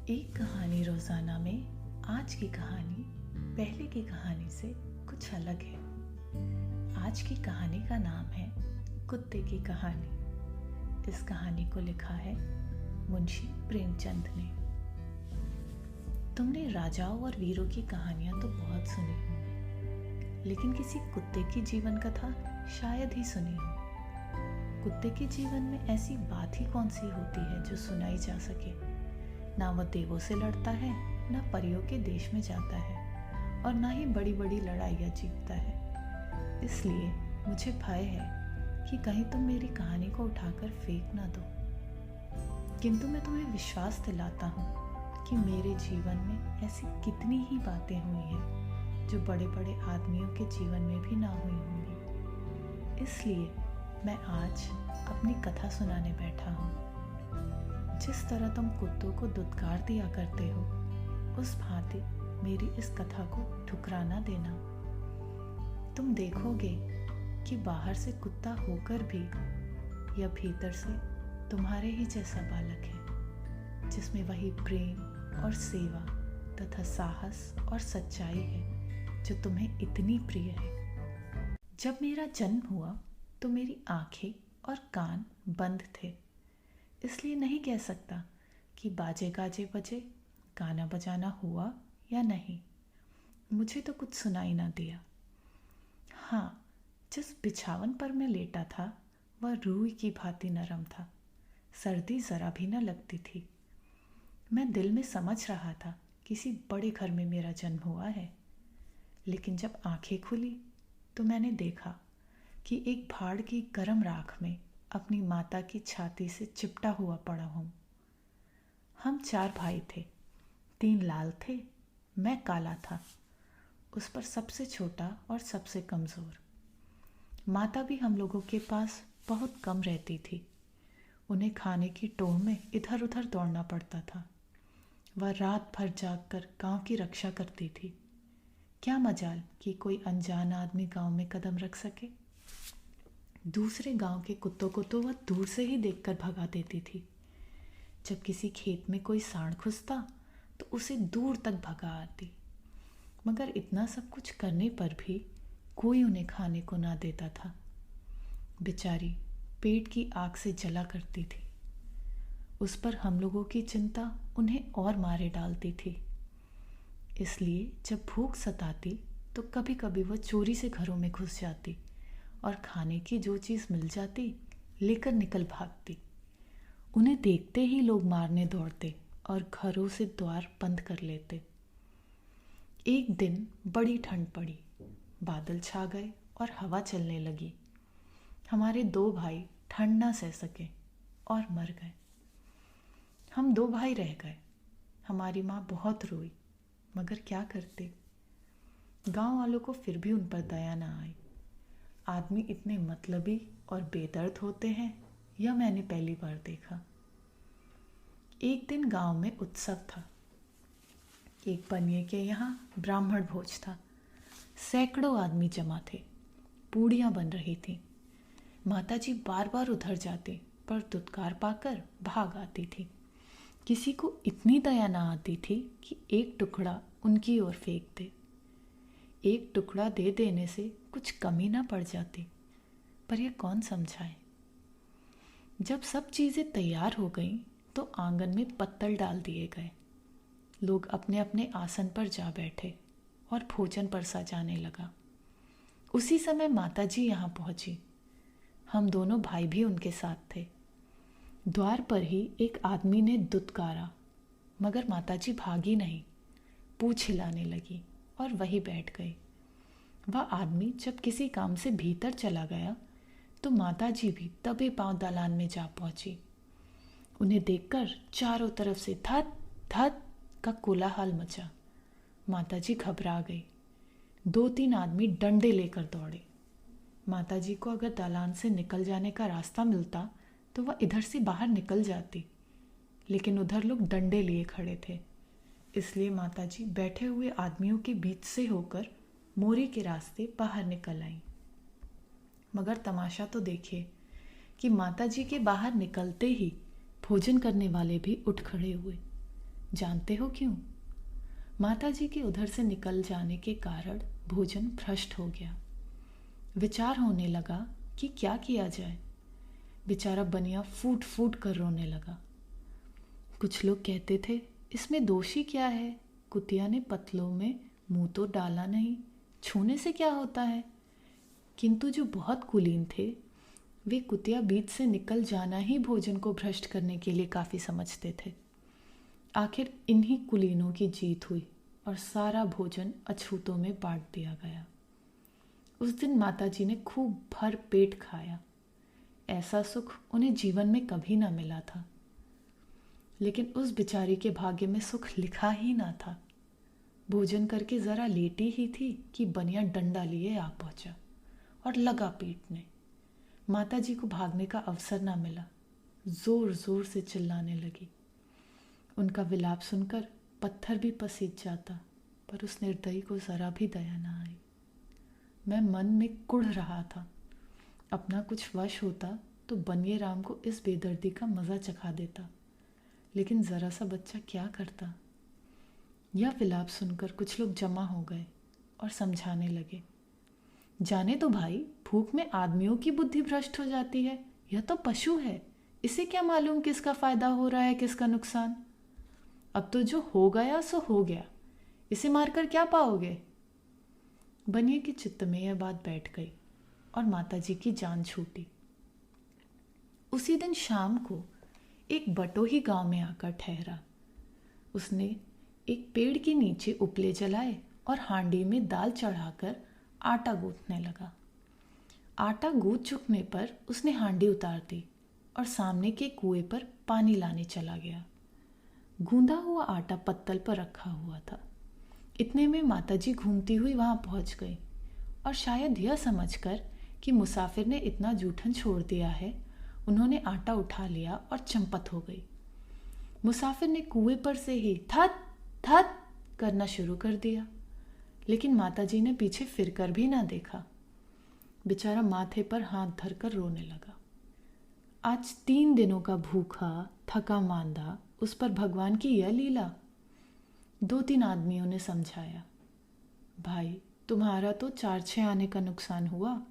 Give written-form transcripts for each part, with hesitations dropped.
एक कहानी रोजाना में आज की कहानी पहले की कहानी से कुछ अलग है। आज की कहानी का नाम है कुत्ते की कहानी। इस कहानी को लिखा है मुंशी प्रेमचंद ने। तुमने राजाओं और वीरों की कहानियां तो बहुत सुनी होंगी, लेकिन किसी कुत्ते की जीवन कथा शायद ही सुनी हो। कुत्ते के जीवन में ऐसी बात ही कौन सी होती है जो सुनाई जा सके। ना वह देवों से लड़ता है, ना परियों के देश में जाता है, और ना ही बड़ी बड़ी लड़ाइयाँ जीतता है। इसलिए मुझे भय है कि कहीं तुम मेरी कहानी को उठाकर फेंक ना दो। किंतु मैं तुम्हें विश्वास दिलाता हूँ कि मेरे जीवन में ऐसी कितनी ही बातें हुई हैं जो बड़े बड़े आदमियों के जीवन में भी ना हुई होंगी। इसलिए मैं आज अपनी कथा सुनाने बैठा हूँ। जिस तरह तुम कुत्तों को दुत्कार दिया करते हो, उस भांति मेरी इस कथा को ठुकरा ना देना। तुम देखोगे कि बाहर से कुत्ता होकर भी या भीतर से तुम्हारे ही जैसा बालक है, जिसमें वही प्रेम और सेवा तथा साहस और सच्चाई है जो तुम्हें इतनी प्रिय है। जब मेरा जन्म हुआ तो मेरी आंखें और कान बंद थे, इसलिए नहीं कह सकता कि बाजे गाजे बजे, गाना बजाना हुआ या नहीं। मुझे तो कुछ सुनाई ना दिया। हाँ, जिस बिछावन पर मैं लेटा था वह रूई की भांति नरम था। सर्दी जरा भी न लगती थी। मैं दिल में समझ रहा था किसी बड़े घर में मेरा जन्म हुआ है। लेकिन जब आंखें खुली तो मैंने देखा कि एक भाड़ की गर्म राख में अपनी माता की छाती से चिपटा हुआ पड़ा हूँ। हम 4 भाई थे, 3 लाल थे, मैं काला था, उस पर सबसे छोटा और सबसे कमज़ोर। माता भी हम लोगों के पास बहुत कम रहती थी। उन्हें खाने की टोह में इधर उधर दौड़ना पड़ता था। वह रात भर जागकर गांव की रक्षा करती थी। क्या मजाल कि कोई अनजान आदमी गांव में कदम रख सके। दूसरे गांव के कुत्तों को तो वह दूर से ही देखकर भगा देती थी। जब किसी खेत में कोई सांड घुसता तो उसे दूर तक भगा आती। मगर इतना सब कुछ करने पर भी कोई उन्हें खाने को ना देता था। बेचारी पेट की आग से जला करती थी। उस पर हम लोगों की चिंता उन्हें और मारे डालती थी। इसलिए जब भूख सताती तो कभी कभी वह चोरी से घरों में घुस जाती और खाने की जो चीज़ मिल जाती लेकर निकल भागती। उन्हें देखते ही लोग मारने दौड़ते और घरों से द्वार बंद कर लेते। एक दिन बड़ी ठंड पड़ी, बादल छा गए और हवा चलने लगी। हमारे 2 भाई ठंड ना सह सके और मर गए। हम 2 भाई रह गए। हमारी माँ बहुत रोई, मगर क्या करते। गांव वालों को फिर भी उन पर दया ना आई। आदमी इतने मतलबी और बेदर्द होते हैं, यह मैंने पहली बार देखा। एक दिन गांव में उत्सव था। एक बनिए के यहाँ ब्राह्मण भोज था। सैकड़ों आदमी जमा थे। पूड़ियाँ बन रही थीं। माताजी बार बार उधर जाती, पर दुत्कार पाकर भाग आती थी। किसी को इतनी दया ना आती थी कि एक टुकड़ा उनकी ओर फेंक दे। एक टुकड़ा दे देने से कुछ कमी ना पड़ जाती, पर यह कौन समझाए। जब सब चीज़ें तैयार हो गईं तो आंगन में पत्तल डाल दिए गए। लोग अपने अपने आसन पर जा बैठे और भोजन परसा जाने लगा। उसी समय माताजी यहाँ पहुँची। हम दोनों भाई भी उनके साथ थे। द्वार पर ही एक आदमी ने दुत्कारा, मगर माताजी भागी नहीं, पूँछ हिलाने लगी और वहीं बैठ गई। वह आदमी जब किसी काम से भीतर चला गया तो माताजी भी दबे पांव दालान में जा पहुंची। उन्हें देखकर चारों तरफ से धत धत का कोलाहल मचा। माताजी घबरा गई। 2-3 आदमी डंडे लेकर दौड़े। माताजी को अगर दालान से निकल जाने का रास्ता मिलता तो वह इधर से बाहर निकल जाती, लेकिन उधर लोग डंडे लिए खड़े थे। इसलिए माताजी बैठे हुए आदमियों के बीच से होकर मोरी के रास्ते बाहर निकल आई। मगर तमाशा तो देखिए कि माताजी के बाहर निकलते ही भोजन करने वाले भी उठ खड़े हुए। जानते हो क्यों? माता जी के उधर से निकल जाने के कारण भोजन भ्रष्ट हो गया। विचार होने लगा कि क्या किया जाए। बेचारा बनिया फूट फूट कर रोने लगा। कुछ लोग कहते थे, इसमें दोषी क्या है? कुतिया ने पतलों में मुंह तो डाला नहीं, छूने से क्या होता है? किंतु जो बहुत कुलीन थे, वे कुतिया बीच से निकल जाना ही भोजन को भ्रष्ट करने के लिए काफ़ी समझते थे। आखिर इन्हीं कुलीनों की जीत हुई और सारा भोजन अछूतों में बांट दिया गया। उस दिन माताजी ने खूब भर पेट खाया। ऐसा सुख उन्हें जीवन में कभी ना मिला था। लेकिन उस बेचारी के भाग्य में सुख लिखा ही ना था। भोजन करके जरा लेटी ही थी कि बनिया डंडा लिए आ पहुंचा और लगा पीटने। माताजी को भागने का अवसर ना मिला। जोर जोर से चिल्लाने लगी। उनका विलाप सुनकर पत्थर भी पसीज जाता, पर उस निर्दयी को जरा भी दया ना आई। मैं मन में कुढ़ रहा था। अपना कुछ वश होता तो बनिए राम को इस बेदर्दी का मज़ा चखा देता, लेकिन ज़रा सा बच्चा क्या करता। यह विलाप सुनकर कुछ लोग जमा हो गए और समझाने लगे, जाने तो भाई, भूख में आदमियों की बुद्धि भ्रष्ट हो जाती है। यह तो पशु है, इसे क्या मालूम किसका फायदा हो रहा है किसका नुकसान। अब तो जो हो गया सो हो गया, इसे मारकर क्या पाओगे। बनिए के चित्त में यह बात बैठ गई और माताजी की जान छूटी। उसी दिन शाम को एक बटोही गांव में आकर ठहरा। उसने एक पेड़ के नीचे उपले जलाए और हांडी में दाल चढ़ाकर आटा गूंथने लगा। आटा गूंथ चुकने पर उसने हांडी उतार दी और सामने के कुएं पर पानी लाने चला गया। गूंदा हुआ आटा पत्तल पर रखा हुआ था। इतने में माताजी घूमती हुई वहां पहुंच गई और शायद यह समझकर कि मुसाफिर ने इतना जूठन छोड़ दिया है, उन्होंने आटा उठा लिया और चंपत हो गई। मुसाफिर ने कुएं पर से ही थत थत करना शुरू कर दिया, लेकिन माताजी ने पीछे फिरकर भी ना देखा। बेचारा माथे पर हाथ धरकर रोने लगा। आज 3 दिनों का भूखा थका मांदा, उस पर भगवान की यह लीला। 2-3 आदमियों ने समझाया, भाई तुम्हारा तो 4-6 आने का नुकसान हुआ,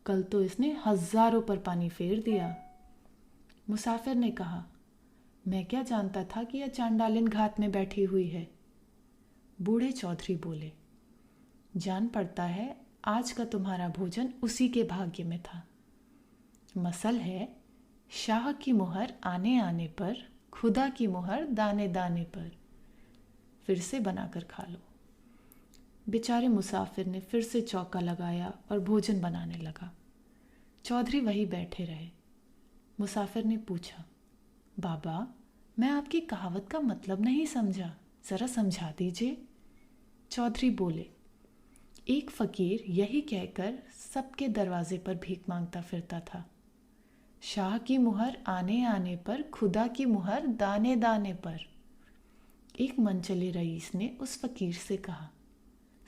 कल तो इसने हजारों पर पानी फेर दिया। मुसाफिर ने कहा, मैं क्या जानता था कि यह चांडालिन घात में बैठी हुई है। बूढ़े चौधरी बोले, जान पड़ता है आज का तुम्हारा भोजन उसी के भाग्य में था। मसल है, शाह की मुहर आने आने पर, खुदा की मुहर दाने दाने पर। फिर से बनाकर खा लो। बेचारे मुसाफिर ने फिर से चौका लगाया और भोजन बनाने लगा। चौधरी वहीं बैठे रहे। मुसाफिर ने पूछा, बाबा, मैं आपकी कहावत का मतलब नहीं समझा, जरा समझा दीजिए। चौधरी बोले, एक फकीर यही कहकर सबके दरवाजे पर भीख मांगता फिरता था, शाह की मुहर आने आने पर, खुदा की मुहर दाने दाने पर। एक मनचले रईस ने उस फकीर से कहा,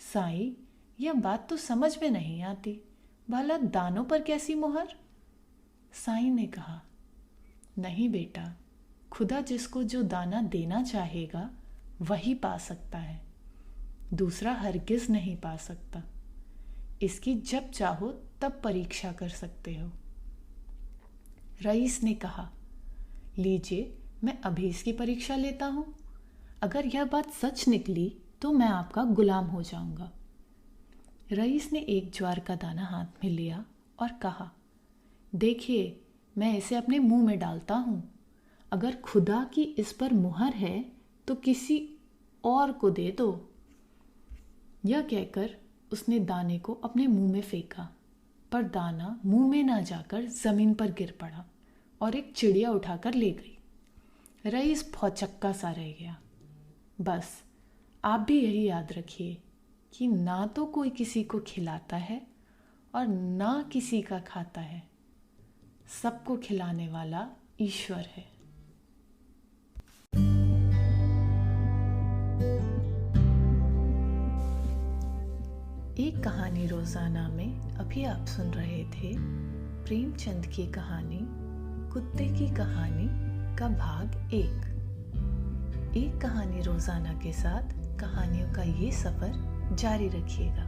साईं, यह बात तो समझ में नहीं आती, भला दानों पर कैसी मुहर? साईं ने कहा, नहीं बेटा, खुदा जिसको जो दाना देना चाहेगा वही पा सकता है, दूसरा हरगिज नहीं पा सकता। इसकी जब चाहो तब परीक्षा कर सकते हो। रईस ने कहा, लीजिए, मैं अभी इसकी परीक्षा लेता हूं। अगर यह बात सच निकली तो मैं आपका गुलाम हो जाऊंगा। रईस ने एक ज्वार का दाना हाथ में लिया और कहा, देखिए, मैं इसे अपने मुंह में डालता हूं। अगर खुदा की इस पर मुहर है तो किसी और को दे दो। यह कहकर उसने दाने को अपने मुंह में फेंका, पर दाना मुंह में ना जाकर जमीन पर गिर पड़ा और एक चिड़िया उठाकर ले गई। रईस भौचक्का सा रह गया। बस आप भी यही याद रखिए कि ना तो कोई किसी को खिलाता है और ना किसी का खाता है, सबको खिलाने वाला ईश्वर है। एक कहानी रोजाना में अभी आप सुन रहे थे प्रेमचंद की कहानी कुत्ते की कहानी का भाग 1। एक कहानी रोजाना के साथ कहानियों का ये सफर जारी रखिएगा।